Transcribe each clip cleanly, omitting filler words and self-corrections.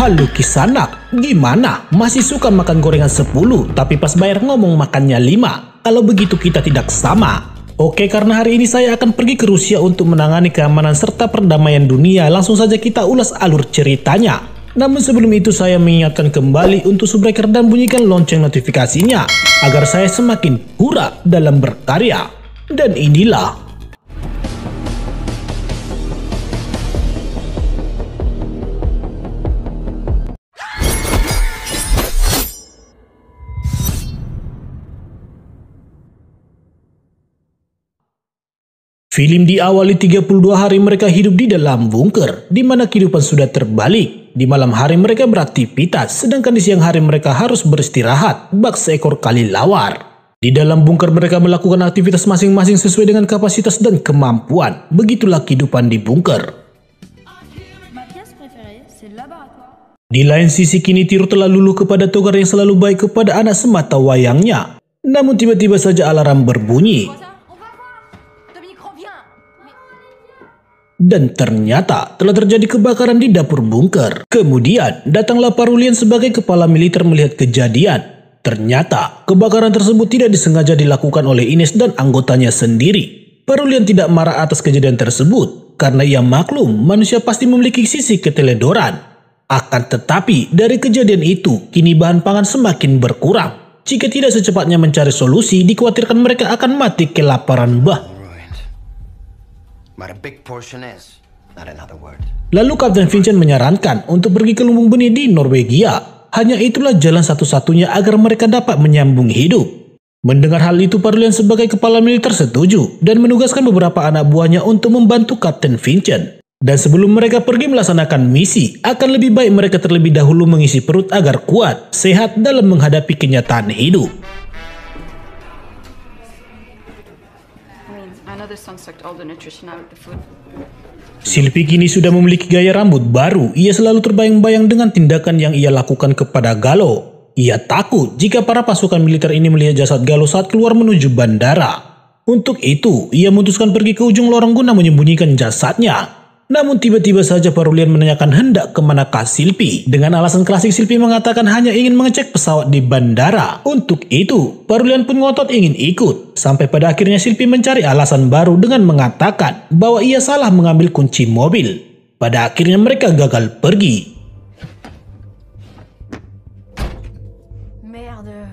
Halo Kisanak, gimana? Masih suka makan gorengan 10, tapi pas bayar ngomong makannya 5? Kalau begitu kita tidak sama. Oke, karena hari ini saya akan pergi ke Rusia untuk menangani keamanan serta perdamaian dunia, langsung saja kita ulas alur ceritanya. Namun sebelum itu saya mengingatkan kembali untuk subscribe dan bunyikan lonceng notifikasinya, agar saya semakin hura dalam berkarya. Dan inilah film. Diawali 32 hari mereka hidup di dalam bunker, di mana kehidupan sudah terbalik. Di malam hari mereka beraktivitas, sedangkan di siang hari mereka harus beristirahat, bak seekor kelelawar. Di dalam bunker mereka melakukan aktivitas masing-masing sesuai dengan kapasitas dan kemampuan. Begitulah kehidupan di bunker. Di lain sisi kini Tiro telah luluh kepada Togar yang selalu baik kepada anak semata wayangnya. Namun tiba-tiba saja alarm berbunyi. Dan ternyata telah terjadi kebakaran di dapur bunker. Kemudian datanglah Parulian sebagai kepala militer melihat kejadian. Ternyata kebakaran tersebut tidak disengaja dilakukan oleh Ines dan anggotanya sendiri. Parulian tidak marah atas kejadian tersebut karena ia maklum manusia pasti memiliki sisi keteledoran. Akan tetapi dari kejadian itu kini bahan pangan semakin berkurang. Jika tidak secepatnya mencari solusi, dikhawatirkan mereka akan mati kelaparan bah. Lalu Kapten Vincent menyarankan untuk pergi ke lumbung benih di Norwegia. Hanya itulah jalan satu-satunya agar mereka dapat menyambung hidup. Mendengar hal itu, Parulian sebagai kepala militer setuju dan menugaskan beberapa anak buahnya untuk membantu Kapten Vincent. Dan sebelum mereka pergi melaksanakan misi, akan lebih baik mereka terlebih dahulu mengisi perut agar kuat, sehat dalam menghadapi kenyataan hidup. Sylvie kini sudah memiliki gaya rambut baru. Ia selalu terbayang-bayang dengan tindakan yang ia lakukan kepada Galo. Ia takut jika para pasukan militer ini melihat jasad Galo saat keluar menuju bandara. Untuk itu, ia memutuskan pergi ke ujung lorong guna menyembunyikan jasadnya. Namun tiba-tiba saja Parulian menanyakan hendak kemanakah Sylvie. Dengan alasan klasik, Sylvie mengatakan hanya ingin mengecek pesawat di bandara. Untuk itu, Parulian pun ngotot ingin ikut. Sampai pada akhirnya Sylvie mencari alasan baru dengan mengatakan bahwa ia salah mengambil kunci mobil. Pada akhirnya mereka gagal pergi. Merde.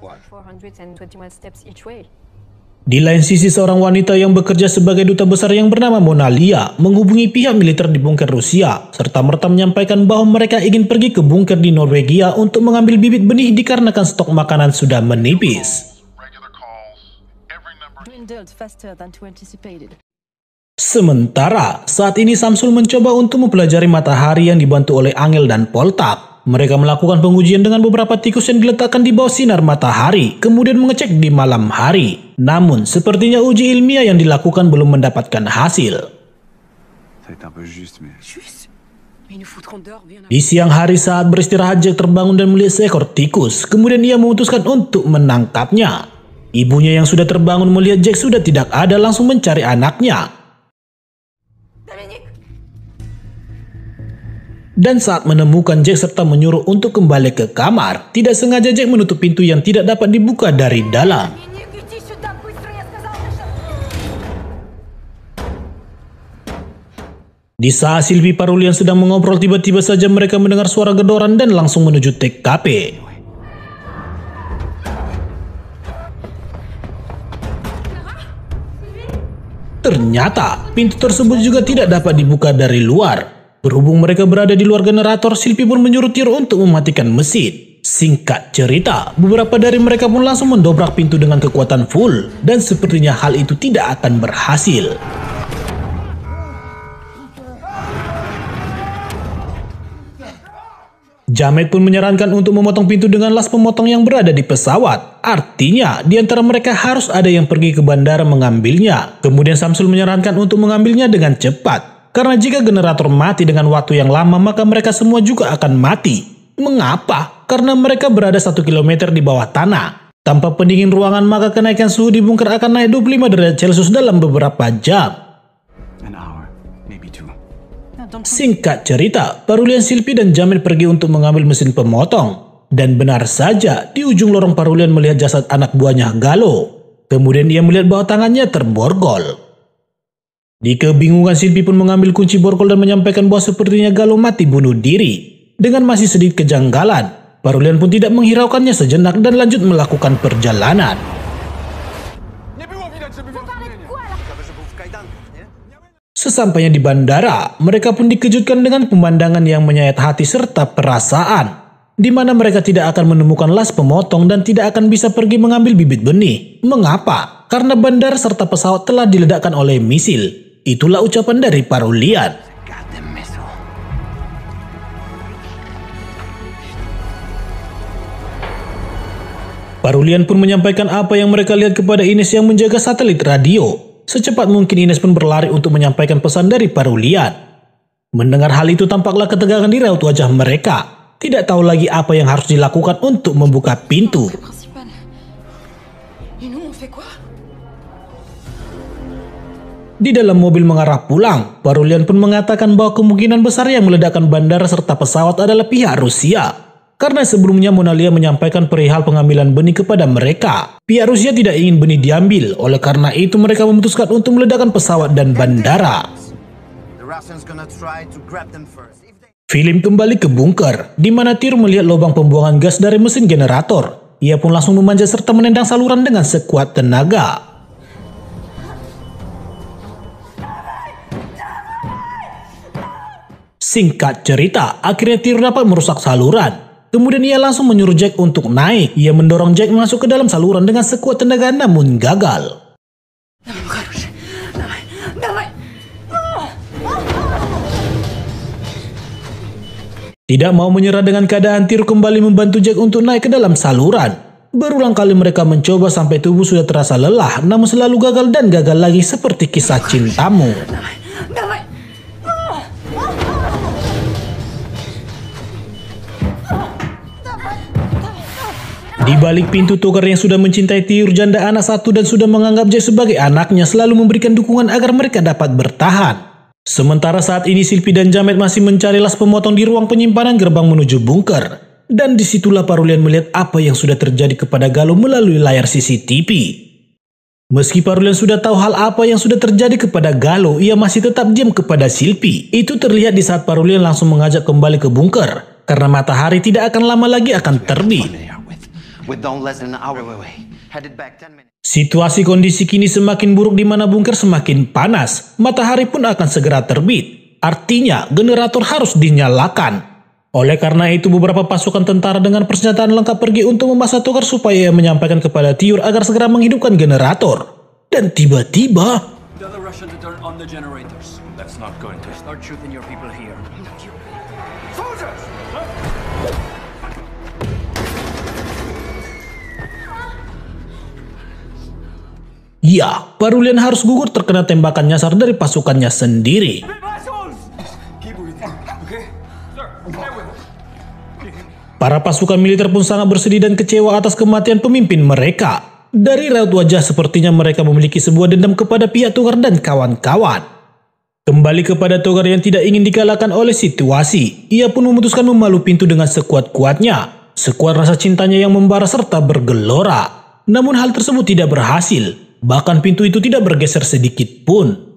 421 steps each way. Di lain sisi, seorang wanita yang bekerja sebagai duta besar yang bernama Mona Lia menghubungi pihak militer di bunker Rusia serta merta menyampaikan bahwa mereka ingin pergi ke bunker di Norwegia untuk mengambil bibit benih dikarenakan stok makanan sudah menipis. Sementara saat ini Samsul mencoba untuk mempelajari matahari yang dibantu oleh Angel dan Poltap. Mereka melakukan pengujian dengan beberapa tikus yang diletakkan di bawah sinar matahari, kemudian mengecek di malam hari. Namun, sepertinya uji ilmiah yang dilakukan belum mendapatkan hasil. Di siang hari saat beristirahat, Jack terbangun dan melihat seekor tikus. Kemudian ia memutuskan untuk menangkapnya. Ibunya yang sudah terbangun melihat Jack sudah tidak ada, langsung mencari anaknya. Dan saat menemukan Jack serta menyuruh untuk kembali ke kamar, tidak sengaja Jack menutup pintu yang tidak dapat dibuka dari dalam. Di saat Sylvie Parulian sedang mengobrol, tiba-tiba saja mereka mendengar suara gedoran dan langsung menuju TKP. Ternyata pintu tersebut juga tidak dapat dibuka dari luar. Berhubung mereka berada di luar generator, Sylvie pun menyuruh Tiro untuk mematikan mesin. Singkat cerita, beberapa dari mereka pun langsung mendobrak pintu dengan kekuatan full, dan sepertinya hal itu tidak akan berhasil. Jamet pun menyarankan untuk memotong pintu dengan las pemotong yang berada di pesawat. Artinya, di antara mereka harus ada yang pergi ke bandara mengambilnya. Kemudian Samsul menyarankan untuk mengambilnya dengan cepat. Karena jika generator mati dengan waktu yang lama, maka mereka semua juga akan mati. Mengapa? Karena mereka berada 1 kilometer di bawah tanah. Tanpa pendingin ruangan, maka kenaikan suhu di bunker akan naik 25 derajat Celcius dalam beberapa jam. Singkat cerita, Parulian, Sylvie, dan Jamet pergi untuk mengambil mesin pemotong. Dan benar saja, di ujung lorong Parulian melihat jasad anak buahnya Galo. Kemudian ia melihat bahwa tangannya terborgol. Di kebingungan, Sylvie pun mengambil kunci borgol dan menyampaikan bahwa sepertinya Galo mati bunuh diri. Dengan masih sedikit kejanggalan, Parulian pun tidak menghiraukannya sejenak dan lanjut melakukan perjalanan. Sesampainya di bandara, mereka pun dikejutkan dengan pemandangan yang menyayat hati serta perasaan, di mana mereka tidak akan menemukan las pemotong dan tidak akan bisa pergi mengambil bibit benih. Mengapa? Karena bandara serta pesawat telah diledakkan oleh misil. Itulah ucapan dari Parulian. Parulian pun menyampaikan apa yang mereka lihat kepada Ines yang menjaga satelit radio. Secepat mungkin Ines pun berlari untuk menyampaikan pesan dari Parulian. Mendengar hal itu, tampaklah ketegangan di raut wajah mereka. Tidak tahu lagi apa yang harus dilakukan untuk membuka pintu. Di dalam mobil mengarah pulang, Parulian pun mengatakan bahwa kemungkinan besar yang meledakkan bandara serta pesawat adalah pihak Rusia. Karena sebelumnya Monalia menyampaikan perihal pengambilan benih kepada mereka. Pihak Rusia tidak ingin benih diambil, oleh karena itu mereka memutuskan untuk meledakkan pesawat dan bandara. Film kembali ke bunker, di mana Tyr melihat lubang pembuangan gas dari mesin generator. Ia pun langsung memanjat serta menendang saluran dengan sekuat tenaga. Singkat cerita, akhirnya Tyr dapat merusak saluran. Kemudian ia langsung menyuruh Jack untuk naik. Ia mendorong Jack masuk ke dalam saluran dengan sekuat tenaga namun gagal. Tidak mau menyerah dengan keadaan, Tyr kembali membantu Jack untuk naik ke dalam saluran. Berulang kali mereka mencoba sampai tubuh sudah terasa lelah, namun selalu gagal dan gagal lagi seperti kisah cintamu. Di balik pintu, Togar yang sudah mencintai Tyr, janda anak satu dan sudah menganggap Jack sebagai anaknya, selalu memberikan dukungan agar mereka dapat bertahan. Sementara saat ini Sylvie dan Jamet masih mencari las pemotong di ruang penyimpanan gerbang menuju bunker. Dan disitulah Parulian melihat apa yang sudah terjadi kepada Galo melalui layar CCTV. Meski Parulian sudah tahu hal apa yang sudah terjadi kepada Galo, ia masih tetap diam kepada Sylvie. Itu terlihat di saat Parulian langsung mengajak kembali ke bunker, karena matahari tidak akan lama lagi akan terbit. Situasi kondisi kini semakin buruk di mana bunker semakin panas. Matahari pun akan segera terbit. Artinya generator harus dinyalakan. Oleh karena itu beberapa pasukan tentara dengan persenjataan lengkap pergi untuk memaksa Togar supaya menyampaikan kepada Tyr agar segera menghidupkan generator. Dan tiba-tiba ya, Parulian harus gugur terkena tembakan nyasar dari pasukannya sendiri. Para pasukan militer pun sangat bersedih dan kecewa atas kematian pemimpin mereka. Dari raut wajah sepertinya mereka memiliki sebuah dendam kepada pihak Togar dan kawan-kawan. Kembali kepada Togar yang tidak ingin dikalahkan oleh situasi, ia pun memutuskan memalu pintu dengan sekuat-kuatnya. Sekuat rasa cintanya yang membara serta bergelora. Namun hal tersebut tidak berhasil. Bahkan pintu itu tidak bergeser sedikit pun.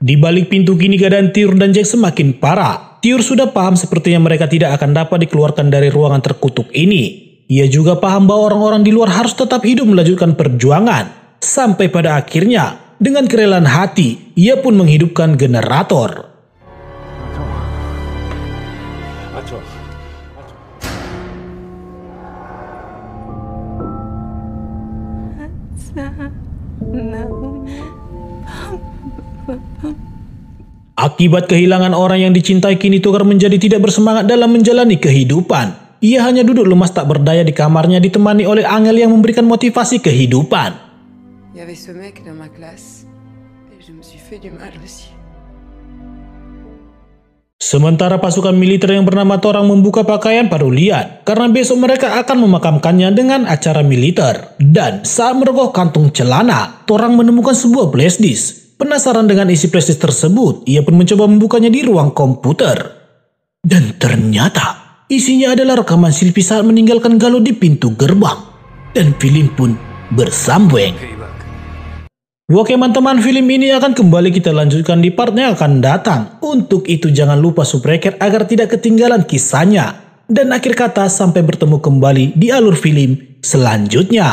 Di balik pintu kini keadaan Tyr dan Jack semakin parah. Tyr sudah paham sepertinya mereka tidak akan dapat dikeluarkan dari ruangan terkutuk ini. Ia juga paham bahwa orang-orang di luar harus tetap hidup melanjutkan perjuangan. Sampai pada akhirnya, dengan kerelaan hati, ia pun menghidupkan generator. Akibat kehilangan orang yang dicintai, kini Togar menjadi tidak bersemangat dalam menjalani kehidupan. Ia hanya duduk lemas tak berdaya di kamarnya ditemani oleh Angel yang memberikan motivasi kehidupan. je me suis fait du mal aussi. Sementara pasukan militer yang bernama Torang membuka pakaian Parulian karena besok mereka akan memakamkannya dengan acara militer. Dan saat merogoh kantung celana, Torang menemukan sebuah flash disk. Penasaran dengan isi flash disk tersebut, ia pun mencoba membukanya di ruang komputer. Dan ternyata isinya adalah rekaman Sylvie saat meninggalkan Galuh di pintu gerbang. Dan film pun bersambung. Oke teman-teman, film ini akan kembali kita lanjutkan di part yang akan datang. Untuk itu jangan lupa subscribe agar tidak ketinggalan kisahnya. Dan akhir kata, sampai bertemu kembali di alur film selanjutnya.